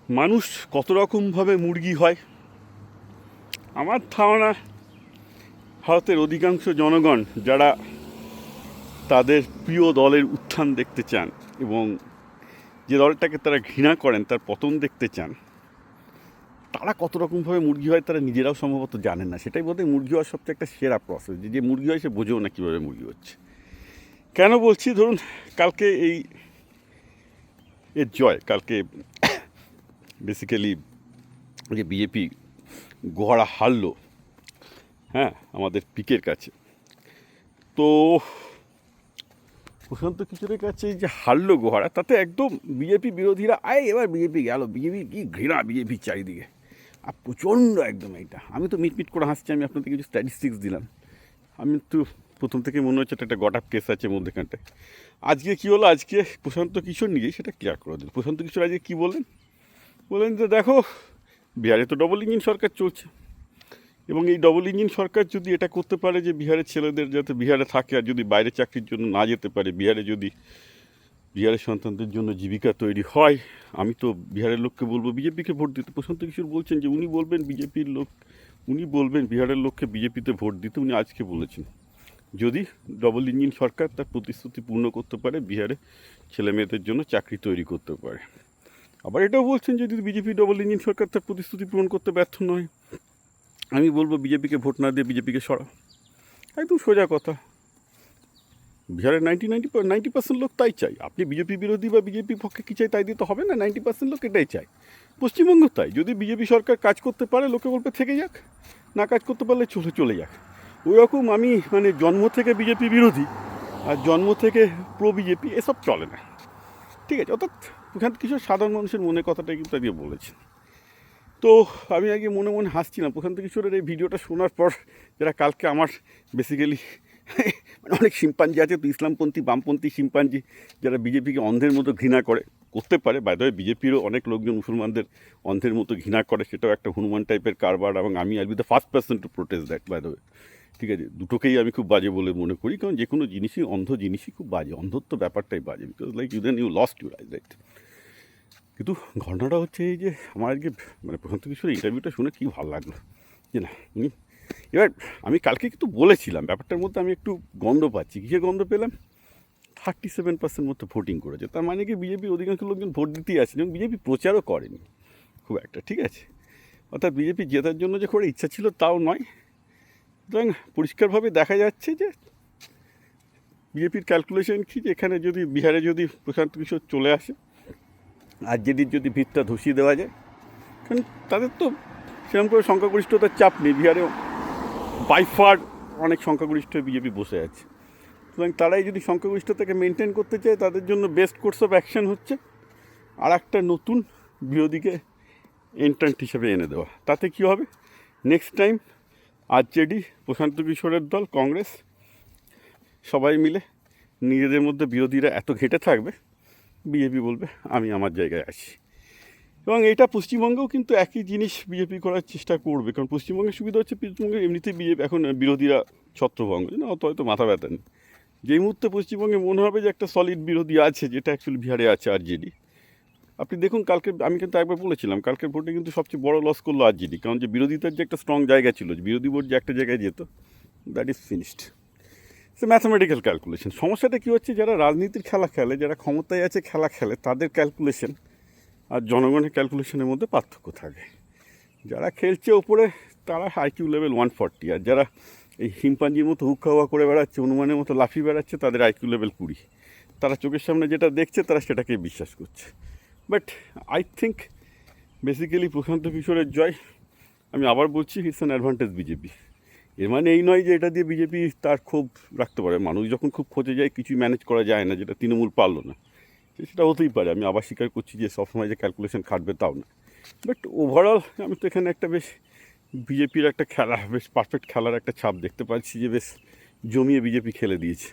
মানুষ কত রকমভাবে মুরগি হয়। আমার ধারণা ভারতের অধিকাংশ জনগণ যারা তাদের প্রিয় দলের উত্থান দেখতে চান এবং যে দলটাকে তারা ঘৃণা করেন তার পতন দেখতে চান, তারা কত রকমভাবে মুরগি হয় তারা নিজেরাও সম্ভবত জানেন না। সেটাই বোধহয় মুরগি হওয়ার সবচেয়ে একটা সেরা প্রসেস, যে মুরগি হয় সে বোঝেও না কীভাবে মুরগি হচ্ছে। কেন বলছি, ধরুন কালকে এর জয়, কালকে বেসিক্যালি যে বিজেপি গোহারা হারলো, হ্যাঁ, আমাদের পিকের কাছে, তো প্রশান্ত কিশোরের কাছে যে হারলো গোহারা, তাতে একদম বিজেপি বিরোধীরা এবার বিজেপি গেল, বিজেপি কি ঘৃণা বিজেপির চারিদিকে, আর প্রচণ্ড একদম এইটা। আমি তো মিটমিট করে হাসছি, আমি আপনাদের কিছু স্ট্যাটিস্টিক্স দিলাম। আমি তো প্রথম থেকে মনে হচ্ছে একটা গট আপ কেস আছে মধ্যেখানটায়। আজকে কী হলো, আজকে প্রশান্ত কিশোর নিজেই সেটা ক্লিয়ার করে দিল। প্রশান্ত কিশোর আজকে কী বললেন যে দেখো, বিহারে তো ডবল ইঞ্জিন সরকার চলছে, এবং এই ডবল ইঞ্জিন সরকার যদি এটা করতে পারে যে বিহারের ছেলেদের যাতে বিহারে থাকে, আর যদি বাইরে চাকরির জন্য না যেতে পারে, বিহারে বিহারের সন্তানদের জন্য জীবিকা তৈরি হয়, আমি তো বিহারের লোককে বলবো বিজেপিকে ভোট দিতে। প্রশান্ত কিশোর বলছেন যে উনি বলবেন বিহারের লোককে বিজেপিতে ভোট দিতে। উনি আজকে বলেছেন যদি ডবল ইঞ্জিন সরকার তার প্রতিশ্রুতি পূর্ণ করতে পারে, বিহারে ছেলে মেয়েদের জন্য চাকরি তৈরি করতে পারে। আবার এটাও বলছেন যে যদি বিজেপি ডবল ইঞ্জিন সরকার তার প্রতিশ্রুতি পূরণ করতে ব্যর্থ নয়, আমি বলবো বিজেপিকে ভোট না দিয়ে বিজেপিকে সরাও। একদম সোজা কথা। বিহারের 90% লোক তাই চাই। আপনি বিজেপি বিরোধী বা বিজেপির পক্ষে কী চাই তাই দিতে হবে না, 90% লোক এটাই চাই। পশ্চিমবঙ্গ তাই, যদি বিজেপি সরকার কাজ করতে পারে লোকে বলবে থেকে যাক, না কাজ করতে পারলে চলে যাক। ওই রকম আমি জন্ম থেকে বিজেপি বিরোধী আর জন্ম থেকে প্রো বিজেপি এসব চলে না, ঠিক আছে। অর্থাৎ প্রশান্ত কিশোর সাধারণ মানুষের মনের কথাটাই কিন্তু আজকে বলেছেন। তো আমি আগে মনে মনে হাসছিলাম প্রশান্ত কিশোরের এই ভিডিওটা শোনার পর, যারা কালকে আমার বেসিক্যালি অনেক শিম্পাঞ্জি আছে তো, ইসলামপন্থী বামপন্থী শিম্পাঞ্জি, যারা বিজেপিকে অন্ধের মতো ঘৃণা করতে পারে। বাই দ্য ওয়ে বিজেপিরও অনেক লোকজন মুসলমানদের অন্ধের মতো ঘৃণা করে, সেটাও একটা হনুমান টাইপের কারবার, এবং আমি I be the first person to protest that, by the way, ঠিক আছে। দুটোকেই আমি খুব বাজে বলে মনে করি, কারণ যে কোনো জিনিসই অন্ধ জিনিসই খুব বাজে, অন্ধত্ব ব্যাপারটাই বাজে, because like you lost your eyes, right. কিন্তু ঘটনাটা হচ্ছে এই যে আমার আজকে প্রশান্ত কিশোরের ইন্টারভিউটা শুনে কী ভালো লাগলো যে না উনি, এবার আমি কালকে কিন্তু বলেছিলাম ব্যাপারটার মধ্যে আমি একটু গন্ধ পাচ্ছি। কিসের গন্ধ পেলাম? 37% মতো ভোটিং করেছে, তার মানে কি বিজেপির অধিকাংশ লোকজন ভোট দিতেই আসেন, এবং বিজেপি প্রচারও করেনি খুব একটা, ঠিক আছে। অর্থাৎ বিজেপি জেতার জন্য যে করে ইচ্ছা ছিল তাও নয়। সুতরাং পরিষ্কারভাবে দেখা যাচ্ছে যে বিজেপির ক্যালকুলেশন কি, যে এখানে যদি বিহারে যদি প্রশান্ত কিশোর চলে আসে, আর যদি ভিতটা ধসিয়ে দেওয়া যায়, কারণ তাদের তো সেরকম করে সংখ্যাগরিষ্ঠতার চাপ নেই বিহারেও, বাইফার অনেক সংখ্যাগরিষ্ঠ বিজেপি বসে আছে। সুতরাং তারাই যদি সংখ্যাগরিষ্ঠতাকে মেনটেন করতে চায়, তাদের জন্য বেস্ট কোর্স অফ অ্যাকশন হচ্ছে আর একটা নতুন বিরোধীকে এন্ট্রান্ট হিসেবে এনে দেওয়া। তাতে কী হবে, নেক্সট টাইম আরজেডি, প্রশান্ত কিশোরের দল, কংগ্রেস সবাই মিলে নিজেদের মধ্যে বিরোধীরা এত ঘেটে থাকবে, বিজেপি বলবে আমি আমার জায়গায় আছি। এবং এটা পশ্চিমবঙ্গেও কিন্তু একই জিনিস বিজেপি করার চেষ্টা করবে, কারণ পশ্চিমবঙ্গের সুবিধা হচ্ছে পশ্চিমবঙ্গে এমনিতেই বিজেপি এখন বিরোধীরা ছত্রভঙ্গ, না অত হয়তো মাথা ব্যথা নেই। যেই মুহূর্তে পশ্চিমবঙ্গে মনে হবে যে একটা সলিড বিরোধী আছে, যেটা অ্যাকচুয়ালি বিহারে আছে আরজেডি, আপনি দেখুন কালকে আমি কিন্তু একবার বলেছিলাম কালকের ভোটে কিন্তু সবচেয়ে বড় লস করলো আরজেডি, কারণ যে বিরোধিতার যে একটা স্ট্রং জায়গা ছিল, বিরোধী ভোট যে একটা জায়গায় যেত, that is finished. Say mathematical calculation. সমস্যাটা কী হচ্ছে, যারা রাজনীতির খেলা খেলে, যারা ক্ষমতায় আছে খেলা খেলে, তাদের ক্যালকুলেশন আর জনগণের ক্যালকুলেশনের মধ্যে পার্থক্য থাকে। যারা খেলছে ওপরে তারা আইকিউ লেভেল 140, আর যারা এই শিম্পাঞ্জির মতো হুক্কা হুয়া করে বেড়াচ্ছে, অনুমানের মতো লাফিয়ে বেড়াচ্ছে, তাদের আইকিউ লেভেল 20। তারা চোখের সামনে যেটা দেখছে তারা সেটাকেই বিশ্বাস করছে। বাট আই থিঙ্ক বেসিক্যালি প্রশান্ত কিশোরের জয়, আমি আবার বলছি, ইটস অ্যান অ্যাডভান্টেজ বিজেপি। এর মানে এই নয় যে এটা দিয়ে বিজেপি তার ক্ষোভ রাখতে পারে। মানুষ যখন খুব খোঁজে যায় কিছুই ম্যানেজ করা যায় না, যেটা তৃণমূল পারলো না, সেটা হতেই পারে। আমি আবার স্বীকার করছি যে সবসময় যে ক্যালকুলেশন খাটবে তাও না। বাট ওভারঅল আমি তো এখানে একটা বেশ বিজেপির একটা খেলা, বেশ পারফেক্ট খেলার একটা ছাপ দেখতে পাচ্ছি, যে বেশ জমিয়ে বিজেপি খেলে দিয়েছে।